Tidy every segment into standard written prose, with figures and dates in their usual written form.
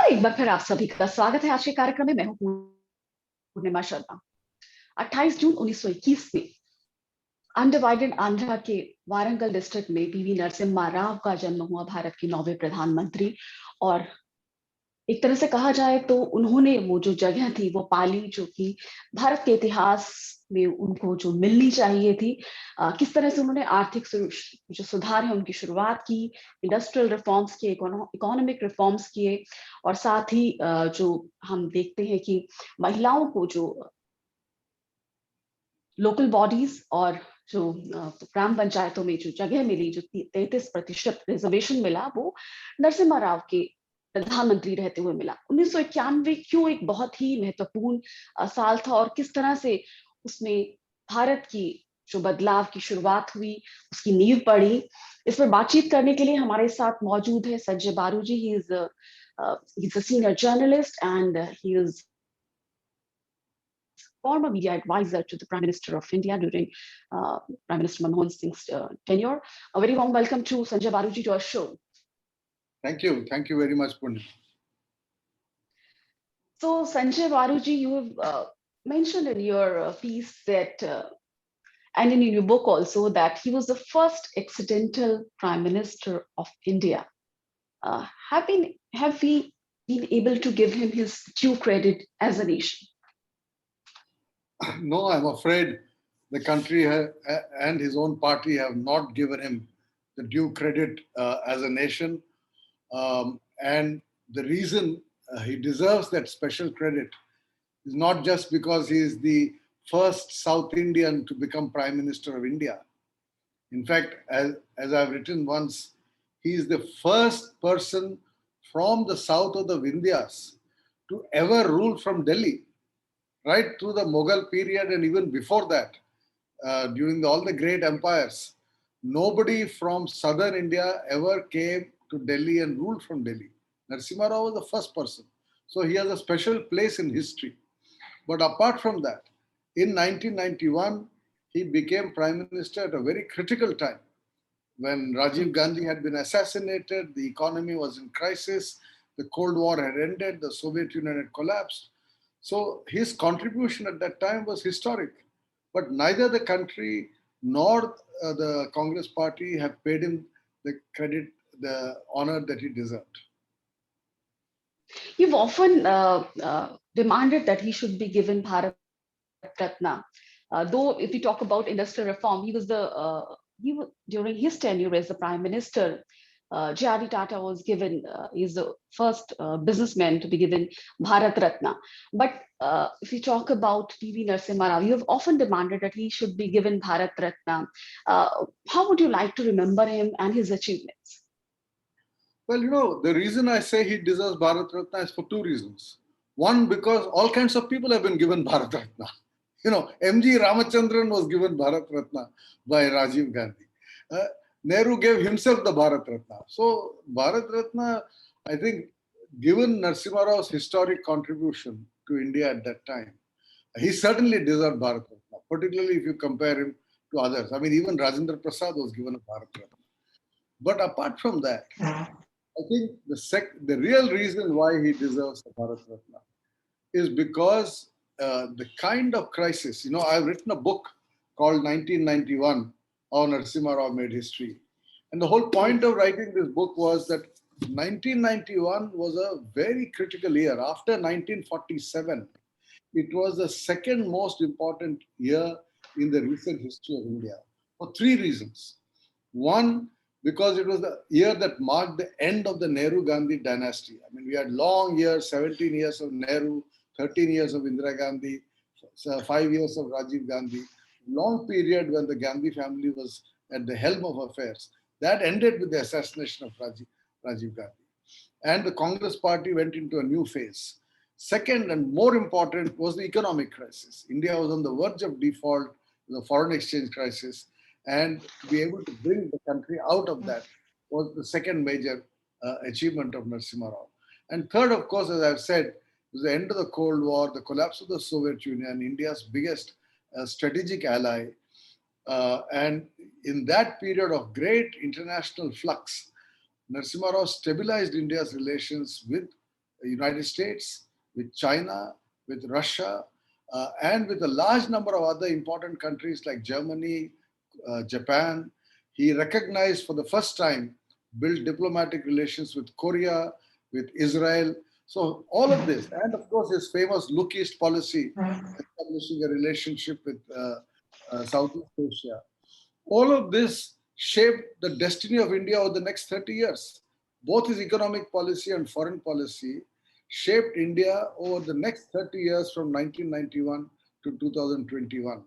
नमस्कार, एक बार फिर आप सभी का स्वागत है आज के कार्यक्रम में। मैं हूं पूर्णिमा शर्मा। 28 जून 1921 में अनडिवाइडेड आंध्रा के वारंगल डिस्ट्रिक्ट में पीवी नरसिम्हा राव का जन्म हुआ, भारत के 9वें प्रधानमंत्री। और एक तरह से कहा जाए तो उन्होंने वो जो जगह थी वो पाली जो कि भारत के इतिहास में उनको जो मिलनी चाहिए थी। किस तरह से उन्होंने आर्थिक जो सुधार है उनकी शुरुआत की, इंडस्ट्रियल रिफॉर्म्स किए, इकोनॉमिक रिफॉर्म्स किए। और साथ ही जो हम देखते हैं कि महिलाओं को जो लोकल बॉडीज और जो ग्राम पंचायतों में जो जगह मिली, जो 33% रिजर्वेशन मिला, वो नरसिम्हा राव के प्रधानमंत्री रहते हुए मिला। 1991 क्यों एक बहुत ही महत्वपूर्ण साल था और किस तरह से उसमें भारत की जो बदलाव की शुरुआत हुई, उसकी नींव पड़ी, इस पर बातचीत करने के लिए हमारे साथ मौजूद है Sanjay Baru ji. He is a senior journalist and he is former media advisor to the Prime Minister of India during Prime Minister Manmohan Singh's tenure. A very warm welcome to Sanjay Baruji to our show. Thank you. Thank you very much, Punya. So, Sanjay Baruji, you have mentioned in your piece that, and in your book also, that he was the first accidental Prime Minister of India. Have we been able to give him his due credit as a nation? No, I'm afraid the country and his own party have not given him the due credit as a nation. And the reason he deserves that special credit is not just because he is the first South Indian to become Prime Minister of India. In fact, as I've written once, he is the first person from the south of the Vindhyas to ever rule from Delhi, right through the Mughal period and even before that, during all the great empires. Nobody from southern India ever came to Delhi and ruled from Delhi. Narasimha Rao was the first person. So he has a special place in history. But apart from that, in 1991, he became Prime Minister at a very critical time when Rajiv Gandhi had been assassinated, the economy was in crisis, the Cold War had ended, the Soviet Union had collapsed. So his contribution at that time was historic. But neither the country nor the Congress party have paid him the credit, the honor that he deserved. You've often demanded that he should be given Bharat Ratna. Though, if we talk about industrial reform, during his tenure as the Prime Minister, J.R.D. Tata was given, he's the first businessman to be given Bharat Ratna. But if we talk about P.V. Narasimha Rao, you have often demanded that he should be given Bharat Ratna. How would you like to remember him and his achievements? Well, the reason I say he deserves Bharat Ratna is for two reasons. One, because all kinds of people have been given Bharat Ratna. M.G. Ramachandran was given Bharat Ratna by Rajiv Gandhi. Nehru gave himself the Bharat Ratna. So Bharat Ratna, I think, given Narasimha Rao's historic contribution to India at that time, he certainly deserved Bharat Ratna, particularly if you compare him to others. I mean, even Rajendra Prasad was given a Bharat Ratna. But apart from that, I think the real reason why he deserves the Bharat Ratna is because the kind of crisis, I've written a book called 1991, How Narasimha Rao Made History. And the whole point of writing this book was that 1991 was a very critical year. After 1947, it was the second most important year in the recent history of India for three reasons. One, because it was the year that marked the end of the Nehru-Gandhi dynasty. I mean, we had long years, 17 years of Nehru, 13 years of Indira Gandhi, 5 years of Rajiv Gandhi, long period when the Gandhi family was at the helm of affairs. That ended with the assassination of Rajiv Gandhi. And the Congress party went into a new phase. Second and more important was the economic crisis. India was on the verge of default, the foreign exchange crisis, and to be able to bring the country out of that was the second major achievement of Narasimha Rao. And third, of course, as I've said, was the end of the Cold War, the collapse of the Soviet Union, India's biggest strategic ally. And in that period of great international flux, Narasimha Rao stabilized India's relations with the United States, with China, with Russia, and with a large number of other important countries like Germany, Japan. He recognized for the first time, built diplomatic relations with Korea, with Israel. So all of this, and of course his famous Look East policy, establishing a relationship with Southeast Asia. All of this shaped the destiny of India over the next 30 years. Both his economic policy and foreign policy shaped India over the next 30 years from 1991 to 2021.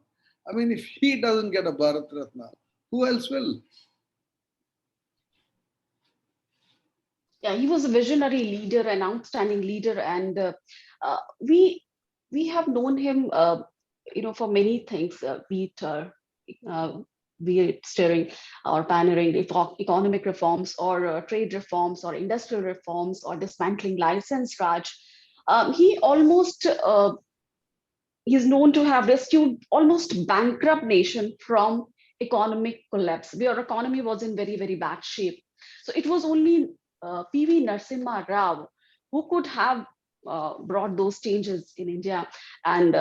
I mean, if he doesn't get a Bharat Ratna, who else will? Yeah, he was a visionary leader, an outstanding leader, and uh, we we have known him, for many things, uh, be it steering or pioneering economic reforms or trade reforms or industrial reforms or dismantling license Raj. He almost He's known to have rescued almost bankrupt nation from economic collapse. Their economy was in very, very bad shape. So it was only PV Narasimha Rao who could have brought those changes in India. And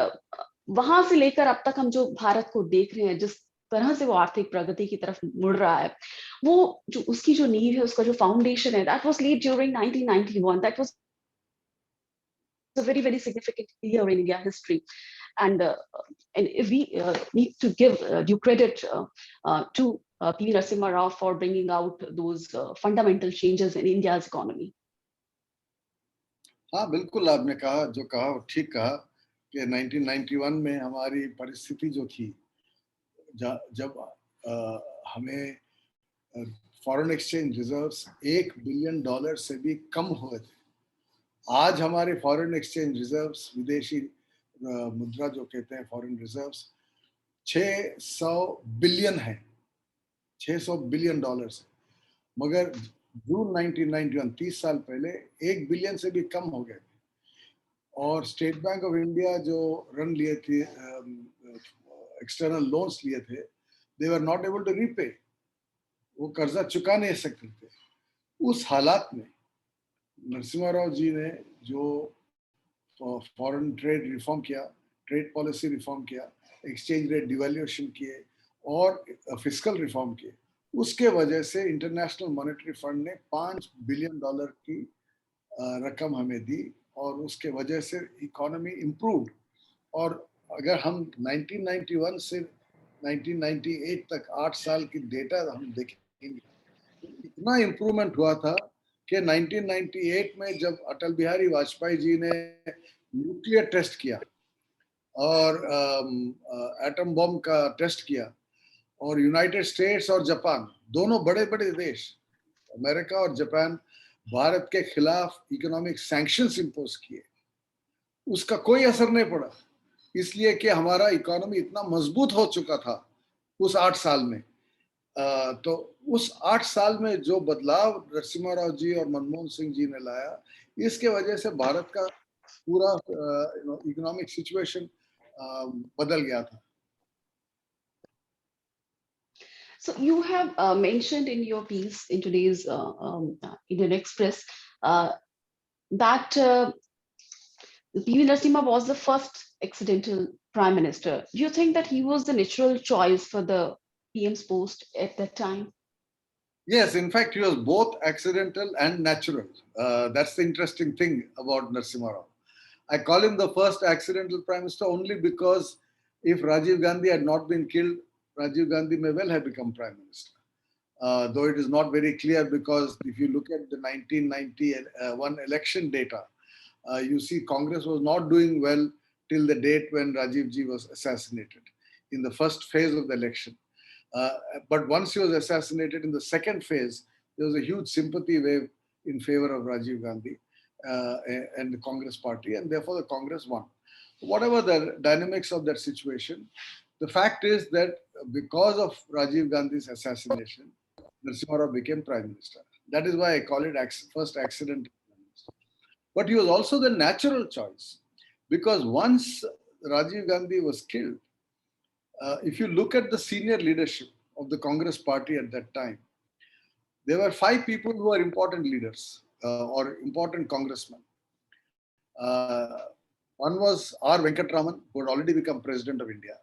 वहां से लेकर अब तक हम जो भारत को देख रहे हैं, जिस तरह से वो आर्थिक प्रगति की तरफ मुड़ रहा है, वो जो उसकी जो नींव है, उसका जो फाउंडेशन है, that was laid during 1991. That was a very, very significant year in India history. And if we need to give due credit to P. Narasimha Rao for bringing out those fundamental changes in India's economy. हाँ, बिल्कुल आपने कहा, जो कहा वो ठीक कहा कि 1991 में हमारी परिस्थिति जो थी, जब हमें फॉरेन एक्सचेंज रिजर्व्स $1 बिलियन से भी कम हुए थे. आज हमारे फॉरेन एक्सचेंज रिजर्व्स, विदेशी मुद्रा जो कहते हैं फॉरेन रिजर्व्स, 600 बिलियन है, $600 बिलियन. मगर जून 1991, 30 साल पहले, 1 बिलियन से भी कम हो गए थे. और स्टेट बैंक ऑफ इंडिया जो रन लिए थे, एक्सटर्नल लोन्स लिए थे, they were not able to repay. वो कर्जा चुका नहीं सकते थे. उस हालात में नरसिम्हा राव जी ने जो फॉरेन ट्रेड रिफॉर्म किया, ट्रेड पॉलिसी रिफॉर्म किया, एक्सचेंज रेट डिवैल्यूएशन किए और फिस्कल रिफॉर्म किए, उसके वजह से इंटरनेशनल मॉनेटरी फंड ने $5 बिलियन की रकम हमें दी और उसके वजह से इकोनॉमी इम्प्रूव्ड. और अगर हम 1991 से 1998 तक 8 साल की डेटा हम देखेंगे, इतना इम्प्रूवमेंट हुआ था कि 1998 में जब अटल बिहारी वाजपेयी जी ने न्यूक्लियर टेस्ट किया और एटम बम का टेस्ट किया, और यूनाइटेड स्टेट्स और जापान, दोनों बड़े बड़े देश, अमेरिका और जापान, भारत के खिलाफ इकोनॉमिक सैंक्शंस इंपोज किए, उसका कोई असर नहीं पड़ा, इसलिए कि हमारा इकोनॉमी इतना मजबूत हो चुका था उस 8 साल में. तो उस 8 साल में जो बदलाव नरसिम्हा राव जी और मनमोहन सिंह जी ने लाया, इसके वजह से भारत का पूरा इकोनॉमिक सिचुएशन बदल गया था. So you have mentioned in your piece in today's Indian Express that P.V. Narasimha was the first accidental prime minister. Do you think that he was the natural choice for the PM's post at that time? Yes, in fact, he was both accidental and natural. That's the interesting thing about Narasimha Rao. I call him the first accidental prime minister only because if Rajiv Gandhi had not been killed, Rajiv Gandhi may well have become prime minister. Though it is not very clear, because if you look at the 1991 election data, you see Congress was not doing well till the date when Rajiv ji was assassinated in the first phase of the election. But once he was assassinated, in the second phase, there was a huge sympathy wave in favor of Rajiv Gandhi and the Congress party, and therefore the Congress won. Whatever the dynamics of that situation, the fact is that because of Rajiv Gandhi's assassination, Narasimha Rao became prime minister. That is why I call it first accident. But he was also the natural choice, because once Rajiv Gandhi was killed, if you look at the senior leadership of the Congress party at that time, there were 5 people who were important leaders or important congressmen. One was R. Venkatraman, who had already become President of India.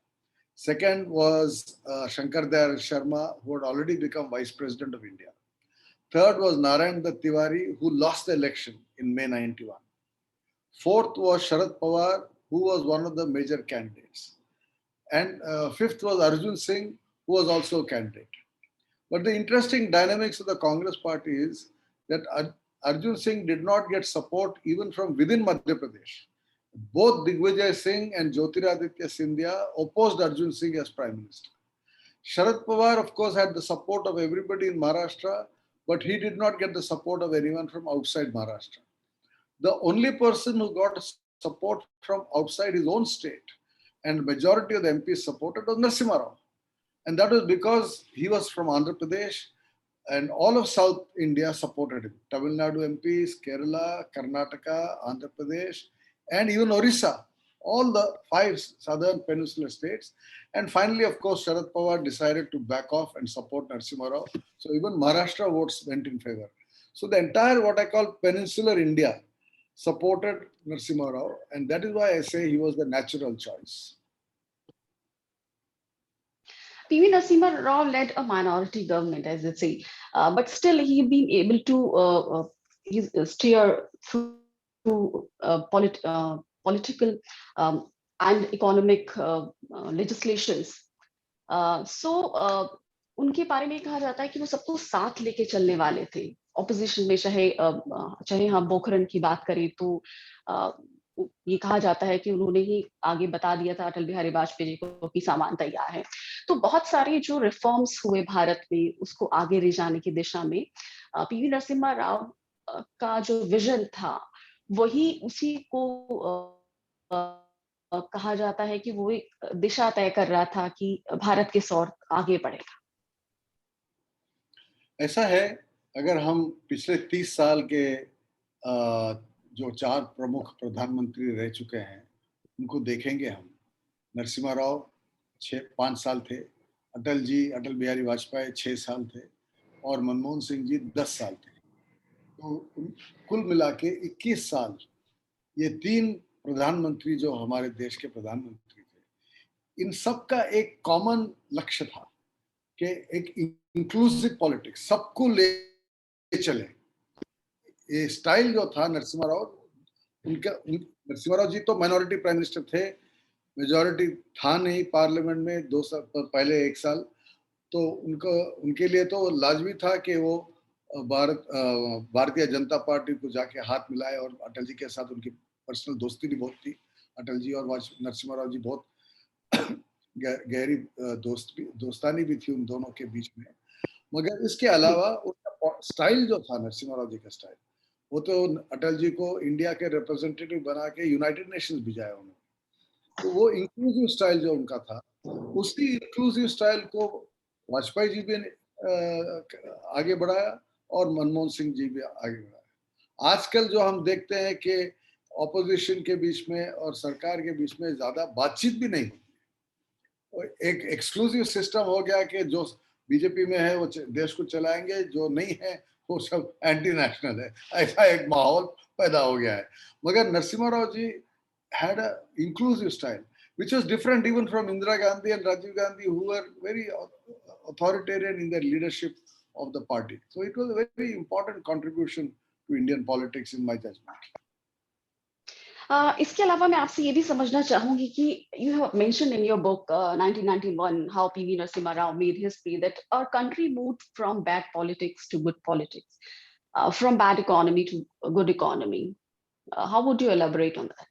Second was Shankar Dayal Sharma, who had already become Vice President of India. Third was Narayan Dutt Tiwari, who lost the election in May 91. Fourth was Sharad Pawar, who was one of the major candidates. And fifth was Arjun Singh, who was also a candidate. But the interesting dynamics of the Congress party is that Arjun Singh did not get support even from within Madhya Pradesh. Both Digvijay Singh and Jyotiraditya Scindia opposed Arjun Singh as Prime Minister. Sharad Pawar, of course, had the support of everybody in Maharashtra, but he did not get the support of anyone from outside Maharashtra. The only person who got support from outside his own state, and majority of the MPs supported, was Narasimha Rao. And that was because he was from Andhra Pradesh, and all of South India supported him. Tamil Nadu MPs, Kerala, Karnataka, Andhra Pradesh, and even Orissa, all the 5 southern peninsular states. And finally, of course, Sharad Pawar decided to back off and support Narasimha Rao. So even Maharashtra votes went in favor. So the entire, what I call peninsular India, supported Narasimha Rao, and that is why I say he was the natural choice. PV Narasimha Rao led a minority government, as they say, but still he been able to steer through political and economic legislations. So उनके बारे में कहा जाता है कि वो सबको साथ लेके चलने वाले थे ऑपोजिशन में, चाहे हम पोखरण की बात करें तो ये कहा जाता है कि उन्होंने ही आगे बता दिया था अटल बिहारी वाजपेयी जी को कि सामान तैयार है। तो बहुत सारे जो रिफॉर्म्स हुए भारत में उसको आगे ले जाने की दिशा में पीवी नरसिम्हा राव का जो विजन था वही उसी को कहा जाता है कि वो एक दिशा तय कर रहा था कि भारत किस ओर आगे बढ़ेगा। ऐसा है, अगर हम पिछले 30 साल के जो 4 प्रमुख प्रधानमंत्री रह चुके हैं उनको देखेंगे हम, नरसिम्हा राव 5 साल थे, अटल बिहारी वाजपेयी 6 साल थे और मनमोहन सिंह जी 10 साल थे। तो कुल मिला के 21 साल ये 3 प्रधानमंत्री जो हमारे देश के प्रधानमंत्री थे, इन सब का एक कॉमन लक्ष्य था कि एक इंक्लूसिव पॉलिटिक्स, सबको ले चले। ये स्टाइल जो था नरसिम्हा राव, नरसिम्हा राव जी तो माइनॉरिटी प्राइम मिनिस्टर थे, मेजॉरिटी था नहीं पार्लियामेंट में 2 साल पहले, 1 साल, तो उनके लिए तो लाजमी था कि वो भारतीय जनता पार्टी को जाके हाथ मिलाए, और अटल जी के साथ उनकी पर्सनल दोस्ती भी बहुत थी। अटल जी और नरसिम्हा राव जी बहुत गहरी दोस्तानी भी थी उन दोनों के बीच में। मगर इसके अलावा उनका स्टाइल जो था नरसिम्हा राव जी का स्टाइल, वो तो अटल जी को इंडिया के रिप्रेजेंटेटिव बना के यूनाइटेड नेशंस भिजाया उन्होंने। तो वो इंक्लूसिव स्टाइल जो उनका था, उसी इंक्लूसिव स्टाइल को वाजपेयी जी भी आगे बढ़ाया और मनमोहन सिंह जी भी आगे बढ़ाया। आजकल जो हम देखते हैं कि ऑपोजिशन के बीच में और सरकार के बीच में ज्यादा बातचीत भी नहीं होती, एक एक्सक्लूसिव सिस्टम हो गया कि जो बीजेपी में है वो देश को चलाएंगे, जो नहीं है वो सब एंटी नेशनल है, ऐसा एक माहौल पैदा हो गया है। मगर नरसिम्हा राव जी had an inclusive style which was different even from Indira Gandhi and Rajiv Gandhi, who were very authoritarian in their leadership of the party. So it was a very important contribution to Indian politics in my judgment. इसके अलावा मैं आपसे ये भी समझना चाहूंगी कि you have mentioned in your book 1991 how PV Narasimha Rao made his plea that our country moved from bad politics to good politics, from bad economy to good economy. How would you elaborate on that?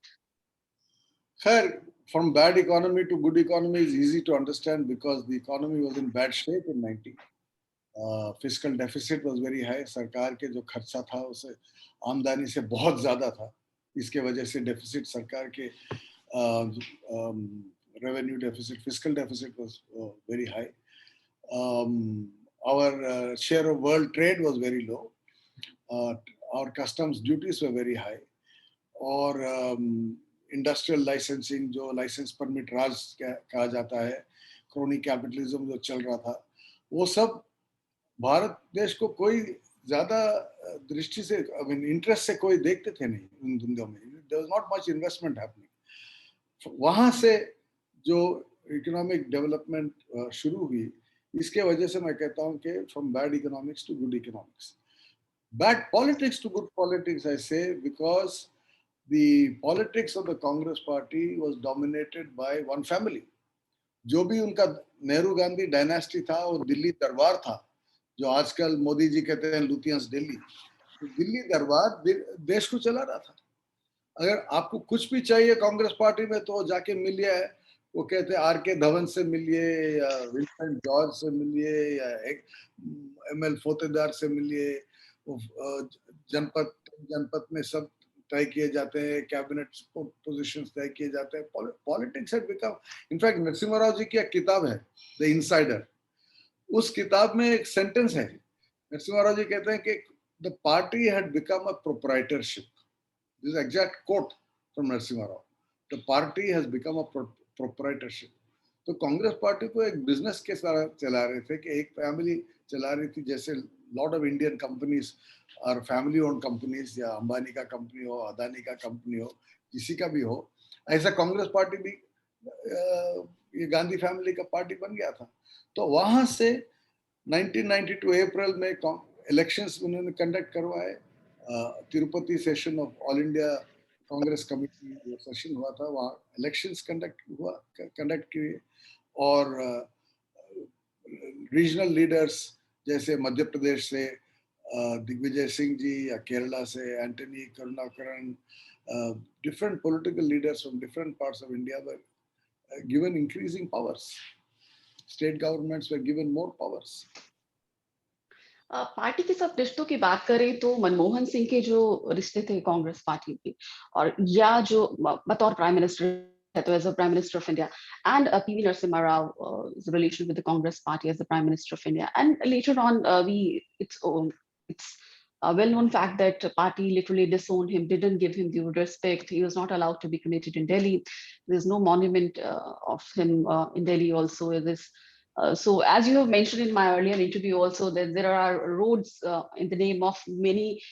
Khair, from bad economy to good economy is easy to understand because the economy was in bad shape in 90. Fiscal deficit was very high. सरकार के जो खर्चा था उसे आमदनी से बहुत ज्यादा था, इसके वजह से डेफिसिट सरकार के revenue deficit, fiscal deficit was very high. Our share of world trade was very low. Our customs duties were very high. और इंडस्ट्रियल लाइसेंसिंग, जो लाइसेंस परमिट राज कहा जाता है, क्रोनी कैपिटलिज्म जो चल रहा था, वो सब भारत देश को कोई ज्यादा दृष्टि से इंटरेस्ट से कोई देखते थे नहीं उन धंधों में। there was not much investment happening. वहां से जो इकोनॉमिक डेवलपमेंट शुरू हुई, इसके वजह से मैं कहता हूं कि from bad economics to good economics, bad politics to good politics, I say, because the politics of the Congress party was dominated by one family. जो भी उनका नेहरू गांधी डायनेस्टी था और दिल्ली दरबार था, जो आजकल मोदी जी कहते हैं लुटियंस दिल्ली, तो दिल्ली दरबार देश को चला रहा था. अगर आपको कुछ भी चाहिए कांग्रेस पार्टी में तो जाके मिलिए, वो कहते हैं आर के धवन से मिलिए या विंसेंट जॉर्ज से मिलिए या एमएल फोतेदार से मिलिए. जनपद जनपद में सब तय किए जाते हैं, कैबिनेट पोजीशंस तय किए जाते हैं. Politics had become, in fact Narasimha Rao ji की एक किताब है द इनसाइडर, उस किताब में एक सेंटेंस है, नरसिम्हा राव जी कहते हैं कि the party had become a proprietorship. This is exact quote from Narasimha Rao. The party has become a proprietorship. तो कांग्रेस पार्टी को एक बिजनेस के तरह चला रहे थे कि एक फैमिली चला रही थी, जैसे लॉट ऑफ इंडियन कंपनीज और फैमिली ओन्ड कंपनीज, या अंबानी का कंपनी हो, अदानी का कंपनी हो, किसी का भी हो, ऐसा कांग्रेस पार्टी भी ये गांधी फैमिली का पार्टी बन गया था. तो वहां से 1992 अप्रैल में इलेक्शंस उन्होंने कंडक्ट करवाए. Tirupati session of all India Congress committee जो सेशन हुआ था, वहाँ इलेक्शंस कंडक्ट किए, और रीजनल लीडर्स जैसे मध्य प्रदेश से दिग्विजय सिंह जी, या केरला से Antony Karunakaran, different political leaders from different parts of India were given increasing powers. State governments were given more powers. Party के साथ रिश्तों की बात करें तो मनमोहन सिंह के जो रिश्ते थे कांग्रेस पार्टी के, और या जो बतौर प्राइम मिनिस्टर तो as a prime minister of India, and PV Narasimha Rao's relation with the Congress party as the Prime Minister of India. And later on, it's a well-known fact that the party literally disowned him, didn't give him due respect. He was not allowed to be cremated in Delhi. There's no monument of him in Delhi also. So as you have mentioned in my earlier interview also, that there are roads in the name of many,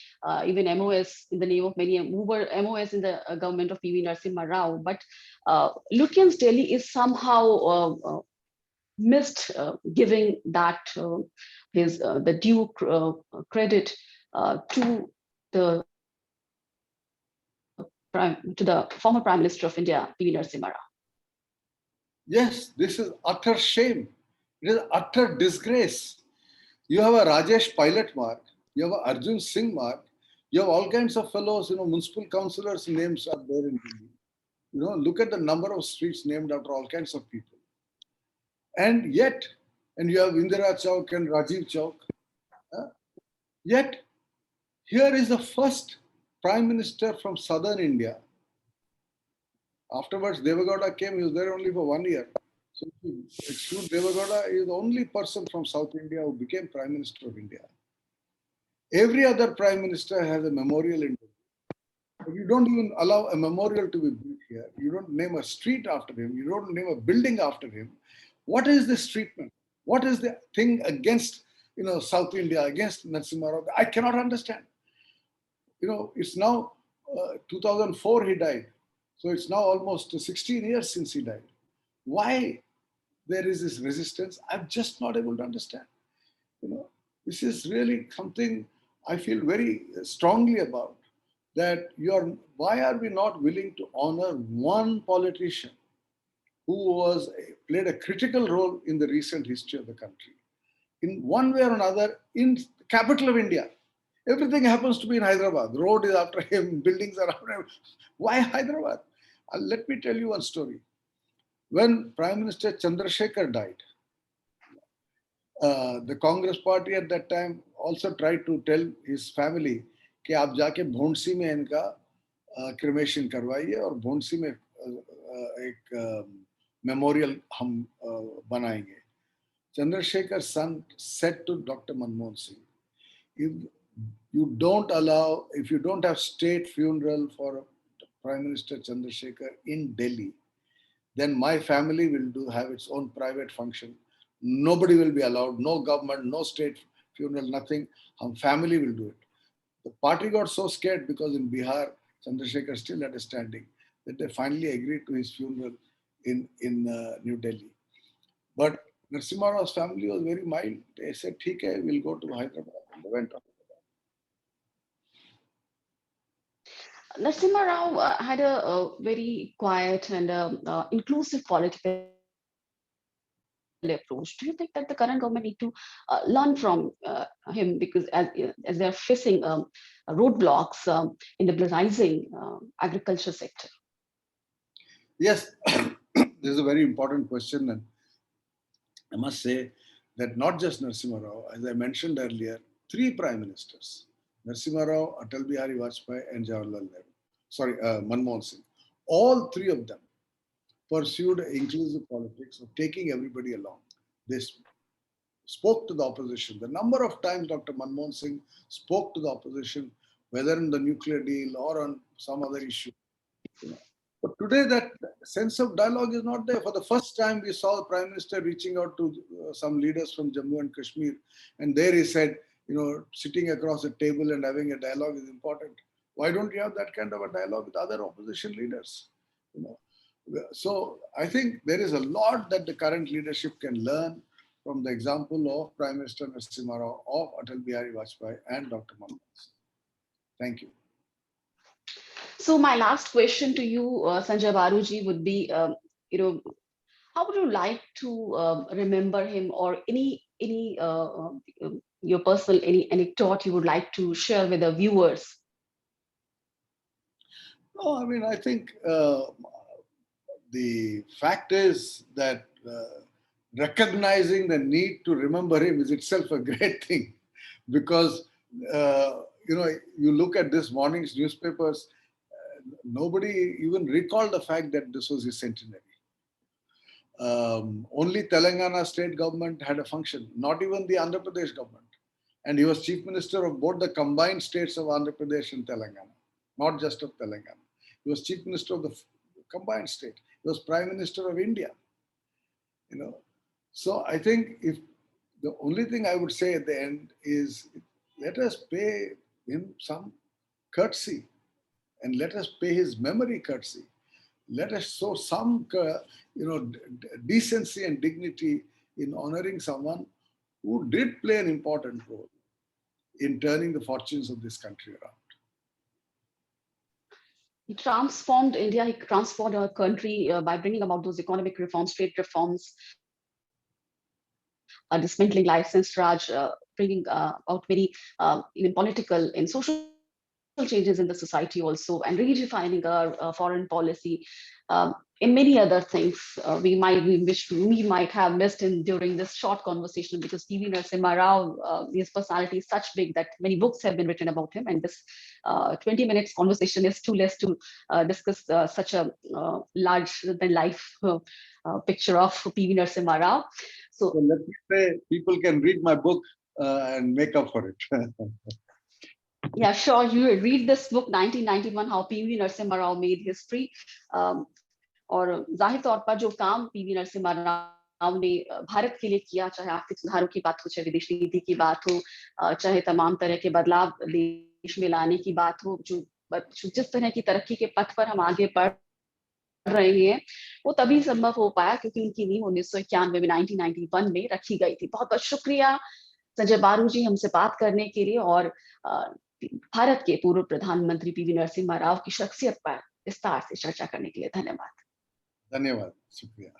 even MOS in the name of many, who were MOS in the government of PV Narasimha Rao. But Lutyens Delhi is somehow missed giving that the due credit to the former Prime Minister of India, PV Narasimha Rao. Yes, this is utter shame. It is utter disgrace. You have a Rajesh Pilot mark, you have a Arjun Singh mark, you have all kinds of fellows, municipal councillors' names are there in Delhi. Look at the number of streets named after all kinds of people. And yet, and you have Indira Chowk and Rajiv Chowk, yet here is the first Prime Minister from southern India. Afterwards, Devagowda came, he was there only for 1 year. So if you exclude Devagowda, he is the only person from South India who became Prime Minister of India. Every other Prime Minister has a memorial in Delhi. But you don't even allow a memorial to be built here. You don't name a street after him. You don't name a building after him. What is this treatment? What is the thing against South India, against Narasimha Rao? I cannot understand. It's now 2004 he died. So it's now almost 16 years since he died. Why there is this resistance? I'm just not able to understand. This is really something I feel very strongly about. That why are we not willing to honor one politician who played a critical role in the recent history of the country, in one way or another, in the capital of India? Everything happens to be in Hyderabad. The road is after him, buildings are after him. Why Hyderabad? Let me tell you one story. When Prime Minister Chandrasekhar died, the Congress party at that time also tried to tell his family कि आप जाके भोंडसी में इनका cremation करवाइए और भोंडसी में एक memorial हम बनाएंगे. Chandrasekhar's son said to Dr. Manmohan Singh, if you don't have state funeral for Prime Minister Chandrasekhar in Delhi, then my family will have its own private function. Nobody will be allowed, no government, no state funeral, nothing. Our family will do it. The party got so scared because in Bihar, Chandrasekhar still had a standing, that they finally agreed to his funeral in New Delhi. But Narasimha Rao's family was very mild. They said, "ठीक है, we'll go to Hyderabad." And they went on. Narasimha Rao had a very quiet and inclusive political approach. Do you think that the current government need to learn from him, because as they're facing roadblocks in liberalizing agriculture sector? Yes, this is a very important question, and I must say that not just Narasimha Rao, as I mentioned earlier, 3 prime ministers, Narasimha Rao, Atal Bihari Vajpayee, and Jawaharlal Nehru, Manmohan Singh, all 3 of them pursued inclusive politics of taking everybody along. They spoke to the opposition. The number of times Dr. Manmohan Singh spoke to the opposition, whether in the nuclear deal or on some other issue. But today that sense of dialogue is not there. For the first time, we saw the Prime Minister reaching out to some leaders from Jammu and Kashmir, and there he said, sitting across a table and having a dialogue is important. Why don't you have that kind of a dialogue with other opposition leaders? So I think there is a lot that the current leadership can learn from the example of Prime Minister Narasimha Rao, of Atal Bihari Vajpayee, and Dr. Manmohan Singh. Thank you. So my last question to you, Sanjay Baruji, would be, how would you like to remember him, or any your personal any anecdote you would like to share with the viewers? No, I mean, I think the fact is that recognizing the need to remember him is itself a great thing, because you look at this morning's newspapers, nobody even recalled the fact that this was his centenary. Only Telangana state government had a function, not even the Andhra Pradesh government. And he was chief minister of both the combined states of Andhra Pradesh and Telangana, not just of Telangana. He was chief minister of the combined state. He was prime minister of India. So I think if the only thing I would say at the end is, let us pay him some courtesy, and let us pay his memory courtesy. Let us show some, decency and dignity in honoring someone who did play an important role in turning the fortunes of this country around. He transformed India, he transformed our country by bringing about those economic reforms, trade reforms, dismantling license Raj, bringing out very political and social changes in the society also, and redefining our foreign policy, and many other things we might have missed in during this short conversation, because PV Narasimha Rao, his personality is such big that many books have been written about him, and this 20 minutes conversation is too less to discuss such a larger than life picture of PV Narasimha Rao. So let me say, people can read my book and make up for it. Yeah, sure. You read this book, 1991, How PV Narasimha Rao Made History. और जाहिर तौर पर जो काम PV Narasimha Rao ने भारत के लिए किया, चाहे आर्थिक सुधारों की बात हो, चाहे विदेश नीति की बात हो, चाहे तमाम तरह के बदलाव देश में लाने की बात हो, जो जिस तरह की तरक्की के पथ पर हम आगे बढ़ रहे हैं, वो तभी संभव हो पाया क्योंकि उनकी नींव 1991 में 1991 में रखी गई थी। बहुत बहुत शुक्रिया संजय बारूजी हमसे बात करने के लिए, और भारत के पूर्व प्रधानमंत्री पीवी नरसिम्हा राव की शख्सियत पर विस्तार से चर्चा करने के लिए धन्यवाद। धन्यवाद, शुक्रिया।